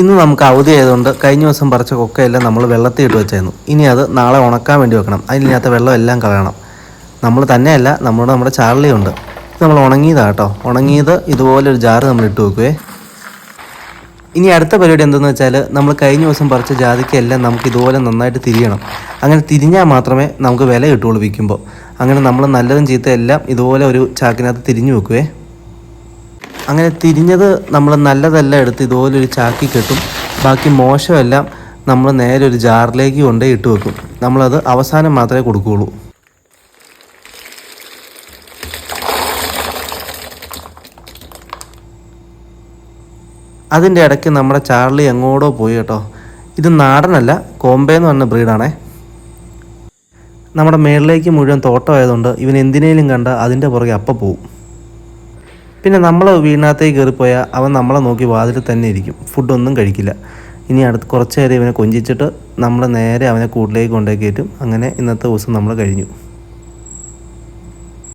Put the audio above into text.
ഇന്ന് നമുക്ക് അവധി ആയതുകൊണ്ട് കഴിഞ്ഞ ദിവസം പറിച്ച കൊക്കയെല്ലാം നമ്മൾ വെള്ളത്തിൽ ഇട്ട് വെച്ചായിരുന്നു. ഇനി അത് നാളെ ഉണക്കാൻ വേണ്ടി വെക്കണം. അതിനകത്ത് വെള്ളം എല്ലാം കളയണം. നമ്മൾ തന്നെയല്ല, നമ്മുടെ ചാർലിയുണ്ട്. ഇത് നമ്മൾ ഉണങ്ങിയതാണ് കേട്ടോ. ഉണങ്ങിയത് ഇതുപോലൊരു ജാറ് നമ്മൾ ഇട്ട് വെക്കുവേ. ഇനി അടുത്ത പരിപാടി എന്തെന്ന് വെച്ചാൽ, നമ്മൾ കഴിഞ്ഞ ദിവസം പറിച്ച ജാതിക്കയെല്ലാം നമുക്ക് ഇതുപോലെ നന്നായിട്ട് തിരിയണം. അങ്ങനെ തിരിഞ്ഞാൽ മാത്രമേ നമുക്ക് വില കിട്ടുള്ളൂ വിൽക്കുമ്പോൾ. അങ്ങനെ നമ്മൾ നല്ലതും ചീത്ത എല്ലാം ഇതുപോലെ ഒരു ചാക്കിനകത്ത് തിരിഞ്ഞു വെക്കുവേ. അങ്ങനെ തിരിഞ്ഞത് നമ്മൾ നല്ലതെല്ലാം എടുത്ത് ഇതുപോലെ ഒരു ചാക്കി കെട്ടും. ബാക്കി മോശമെല്ലാം നമ്മൾ നേരെ ഒരു ജാറിലേക്ക് കൊണ്ടുപോയി ഇട്ട് വെക്കും. നമ്മളത് അവസാനം മാത്രമേ കൊടുക്കുകയുള്ളൂ. അതിൻ്റെ ഇടയ്ക്ക് നമ്മുടെ ചാർലി എങ്ങോട്ടോ പോയി കേട്ടോ. ഇത് നാടനല്ല, കോമ്പയെന്ന് പറഞ്ഞ ബ്രീഡാണേ. നമ്മുടെ മേളിലേക്ക് മുഴുവൻ തോട്ടമായതുകൊണ്ട് ഇവൻ എന്തിനേലും കണ്ട അതിൻ്റെ പുറകെ അപ്പം പോവും. പിന്നെ നമ്മൾ വീടിനകത്തേക്ക് കയറിപ്പോയാൽ അവൻ നമ്മളെ നോക്കി വാതിൽ തന്നെ ഇരിക്കും. ഫുഡൊന്നും കഴിക്കില്ല. ഇനി കുറച്ച് നേരം ഇവനെ കൊഞ്ചിച്ചിട്ട് നമ്മൾ നേരെ അവനെ കൂട്ടിലേക്ക് കൊണ്ടുപോയി കയറ്റും. അങ്ങനെ ഇന്നത്തെ ദിവസം നമ്മൾ കഴിഞ്ഞു.